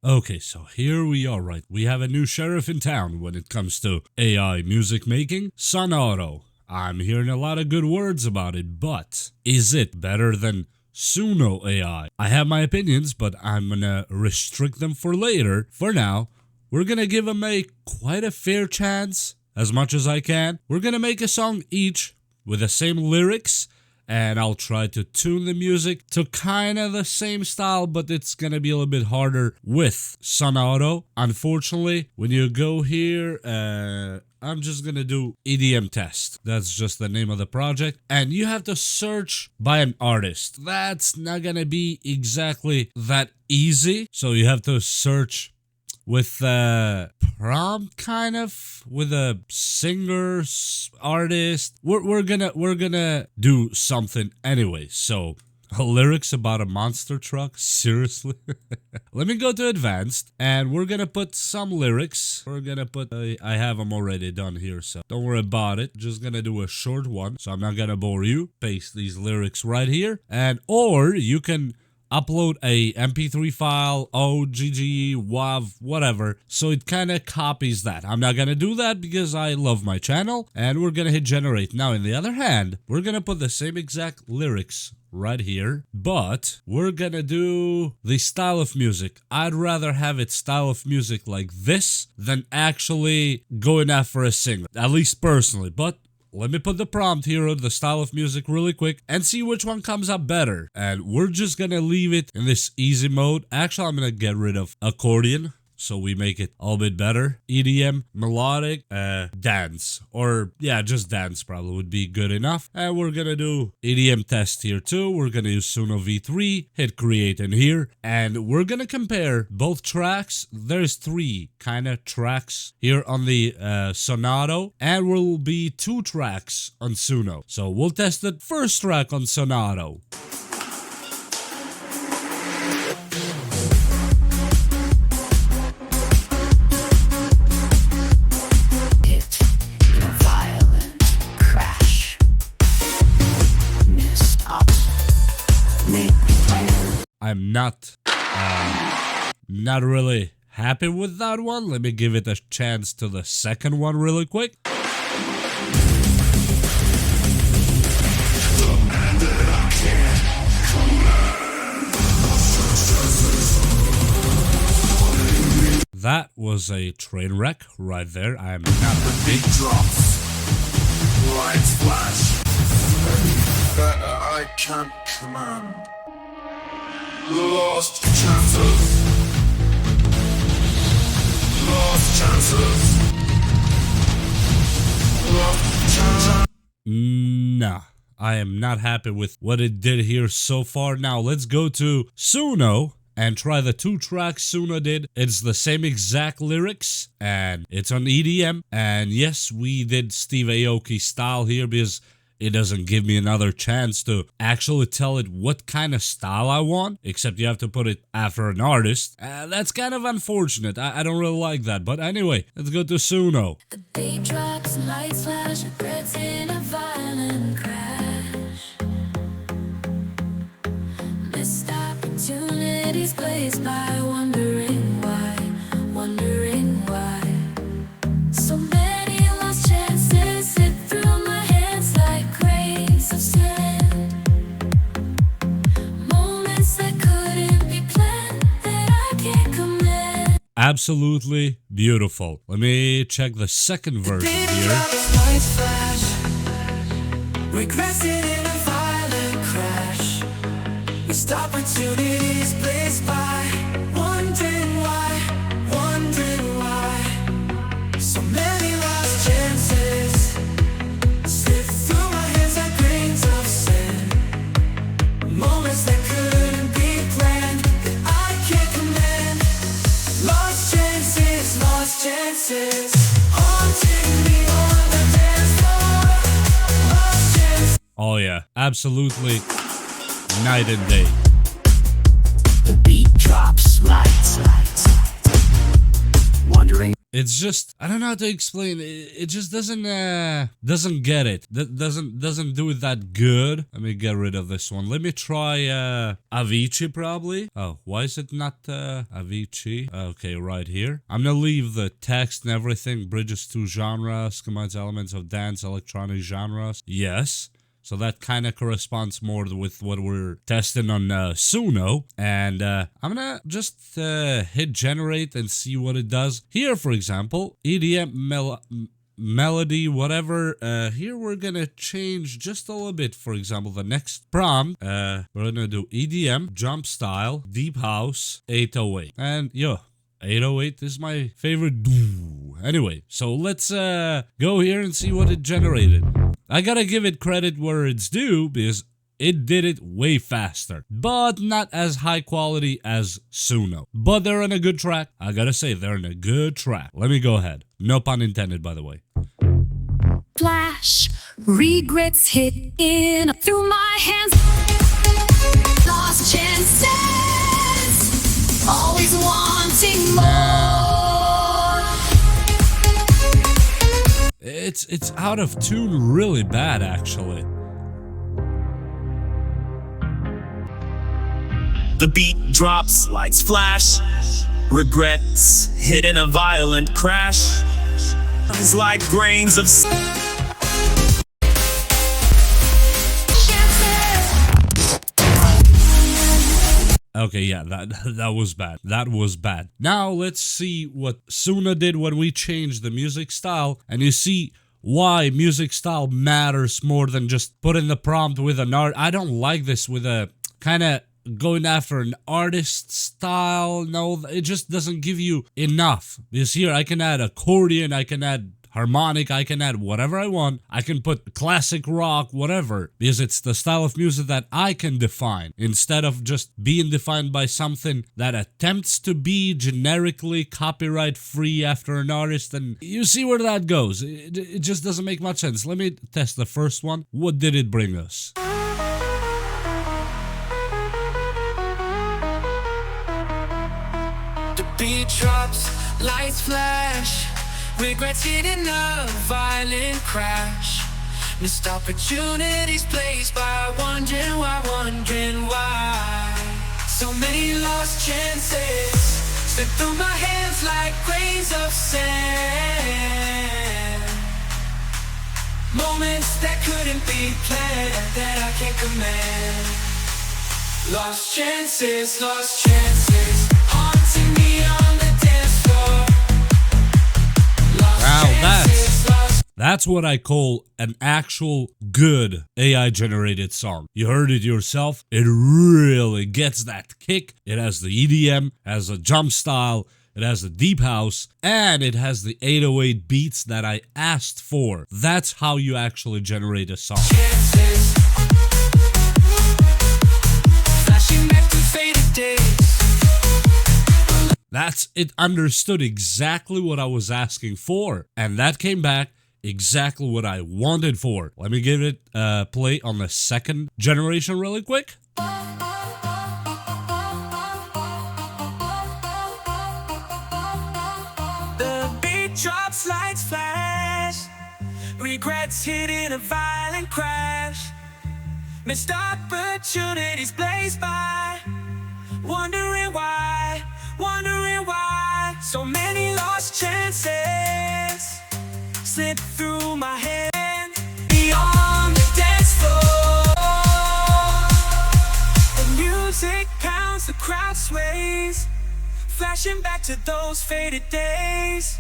Okay, so here we are, right? We have a new sheriff in town when it comes to AI music making. Suno. I'm hearing a lot of good words about it, but is it better than Suno AI? I have my opinions, but I'm gonna restrict them for later. For now, we're gonna give them quite a fair chance, as much as I can. We're gonna make a song each with the same lyrics, and I'll try to tune the music to kind of the same style, but it's gonna be a little bit harder with Suno. Unfortunately, when you go here, I'm just gonna do EDM test. That's just the name of the project. And you have to search by an artist. That's not gonna be exactly that easy. So you have to search with a prompt, kind of, with a singer, artist. We're gonna do something anyway. So lyrics about a monster truck? Seriously? Let me go to advanced, and we're gonna put some lyrics. We're gonna put, I have them already done here, so don't worry about it. Just gonna do a short one, so I'm not gonna bore you. Paste these lyrics right here, and or you can upload a MP3 file, OGG, WAV, whatever, so it kind of copies that. I'm not gonna do that because I love my channel, and we're gonna hit generate. Now, on the other hand, we're gonna put the same exact lyrics right here, but we're gonna do the style of music. I'd rather have it style of music like this than actually going after a singer, at least personally. But let me put the prompt here of the style of music really quick and see which one comes up better. And we're just gonna leave it in this easy mode. Actually, I'm gonna get rid of accordion, so we make it a little bit better. EDM, melodic, dance. Or, yeah, just dance probably would be good enough. And we're gonna do EDM test here too. We're gonna use Suno V3, hit create in here. And we're gonna compare both tracks. There's 3 kind of tracks here on the Suno. And will be 2 tracks on Suno. So we'll test the first track on Suno. I'm not really happy with that one. Let me give it a chance to the second one really quick. That was a train wreck right there. I'm not happy. Big drops, lights flash, that I can't command. Lost chances. Lost chances. Lost chances. Nah, I am not happy with what it did here so far. Now let's go to Suno and try the 2 tracks Suno did. It's the same exact lyrics, and it's on EDM. And yes, we did Steve Aoki style here because it doesn't give me another chance to actually tell it what kind of style I want, except you have to put it after an artist. That's kind of unfortunate. I don't really like that. But anyway, let's go to Suno. The beat drops, lights flash, regrets in a violent crash. Missed opportunities placed by wondering why, wondering why. So many lost chances slip through my hands like grains of sand. Moments that couldn't be planned, that I can't command. Absolutely beautiful. Let me check the second version here. Lights flash, regrets in a violent crash. Missed opportunities placed by wondering why, wondering why. So many lost chances slip through my hands like grains of sand. Moments that couldn't be planned, that I can't command. Lost chances, haunting me on the dance floor. Lost chances. Oh yeah, absolutely night and day. The beat drops, lights, wondering. It's just, I don't know how to explain. It just doesn't get it. That doesn't do it that good. Let me get rid of this one. Let me try Avicii probably. Oh, why is it not Avicii? Okay, right here. I'm gonna leave the text and everything. Bridges to genres, combines elements of dance, electronic genres. Yes. So that kind of corresponds more with what we're testing on Suno. And I'm gonna just hit generate and see what it does. Here, for example, EDM melody, whatever. Here we're gonna change just a little bit. For example, the next prompt, we're gonna do EDM, jump style, deep house, 808. And yo, 808 is my favorite. Anyway, so let's go here and see what it generated. I gotta give it credit where it's due because it did it way faster, but not as high quality as Suno. But they're on a good track. I gotta say, they're on a good track. Let me go ahead. No pun intended, by the way. Flash, regrets hit in through my hands. Lost chances, always wanting more. It's out of tune really bad, actually. The beat drops, lights flash, regrets hit in a violent crash. It's like grains of Okay, yeah, that was bad. That was bad. Now let's see what Suno did when we changed the music style, and you see why music style matters more than just putting the prompt with an art. I don't like this with a kind of going after an artist style. No, it just doesn't give you enough. Because here I can add accordion, I can add harmonic, I can add whatever I want. I can put classic rock, whatever, because it's the style of music that I can define instead of just being defined by something that attempts to be generically copyright free after an artist. And you see where that goes. It just doesn't make much sense. Let me test the first one. What did it bring us? The beat drops, lights flash, regrets hit in a violent crash. Missed opportunities placed by wondering why. So many lost chances slip through my hands like grains of sand. Moments that couldn't be planned, that I can't command. Lost chances, haunting me on the dance floor. Wow, that's what I call an actual good AI generated song. You heard it yourself. It really gets that kick. It has the EDM, has a jump style, it has the deep house, and it has the 808 beats that I asked for. That's how you actually generate a song. Chances, flashing back to faded days. That's it. Understood exactly what I was asking for, and that came back exactly what I wanted for. Let me give it a play on the second generation really quick. The beat drops, lights flash, regrets hit in a violent crash. Missed opportunities blazed by, wondering why. So many lost chances slip through my hand, beyond the dance floor. The music pounds, the crowd sways, flashing back to those faded days.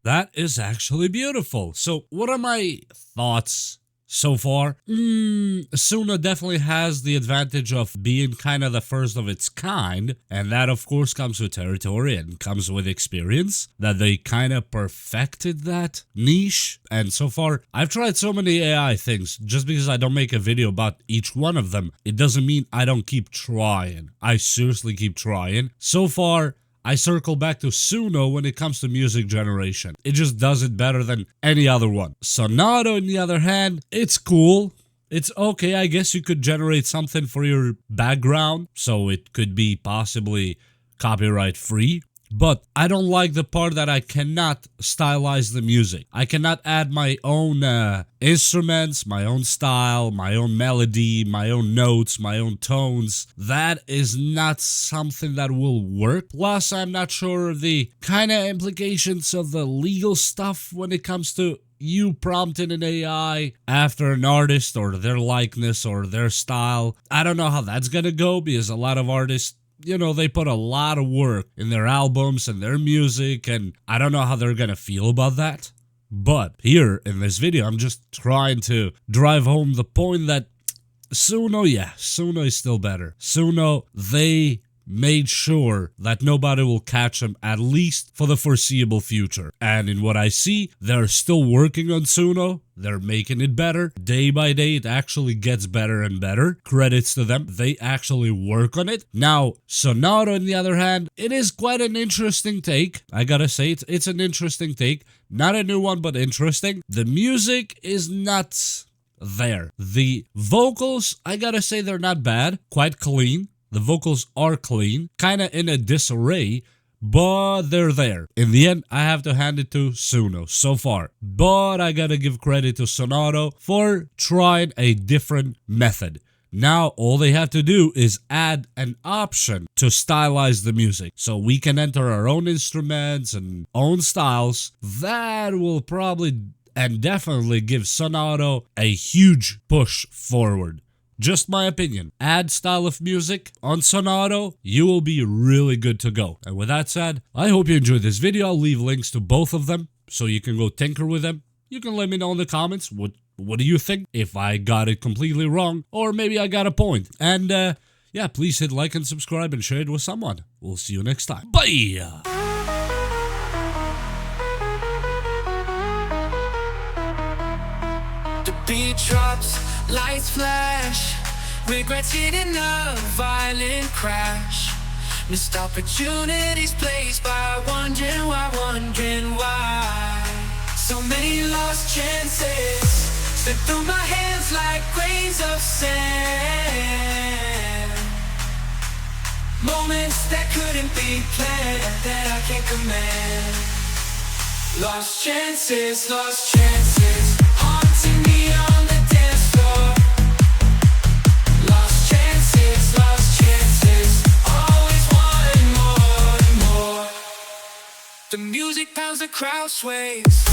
That is actually beautiful. So what are my thoughts so far? Suno definitely has the advantage of being kind of the first of its kind, and that of course comes with territory and comes with experience, that they kind of perfected that niche. And so far, I've tried so many AI things. Just because I don't make a video about each one of them, it doesn't mean I don't keep trying. I seriously keep trying. So far, I circle back to Suno when it comes to music generation. It just does it better than any other one. Sonato, on the other hand, it's cool. It's okay, I guess you could generate something for your background, so it could be possibly copyright free. But I don't like the part that I cannot stylize the music. I cannot add my own instruments, my own style, my own melody, my own notes, my own tones. That is not something that will work. Plus, I'm not sure of the kind of implications of the legal stuff when it comes to you prompting an AI after an artist or their likeness or their style. I don't know how that's gonna go because a lot of artists, they put a lot of work in their albums and their music, and I don't know how they're gonna feel about that. But here in this video, I'm just trying to drive home the point that Suno is still better. Suno, they made sure that nobody will catch them, at least for the foreseeable future. And in what I see, they're still working on Suno. They're making it better. Day by day, it actually gets better and better. Credits to them. They actually work on it. Now, Sonata, on the other hand, it is quite an interesting take. I gotta say, it's an interesting take. Not a new one, but interesting. The music is not there. The vocals, I gotta say, they're not bad. Quite clean. The vocals are clean, kind of in a disarray, but they're there. In the end, I have to hand it to Suno so far. But I gotta give credit to Sonato for trying a different method. Now, all they have to do is add an option to stylize the music. So we can enter our own instruments and own styles. That will probably and definitely give Sonato a huge push forward. Just my opinion. Add style of music on Sonato, you will be really good to go. And with that said, I hope you enjoyed this video. I'll leave links to both of them so you can go tinker with them. You can let me know in the comments what do you think, if I got it completely wrong or maybe I got a point. And yeah, please hit like and subscribe and share it with someone. We'll see you next time. Bye! The beat drops, lights flash, regrets hitting a violent crash. Missed opportunities placed by wondering why. So many lost chances slip through my hands like grains of sand. Moments that couldn't be planned, that I can't command. Lost chances, haunting me on the dance floor. Lost chances, always wanting more and more. The music pounds, the crowd sways.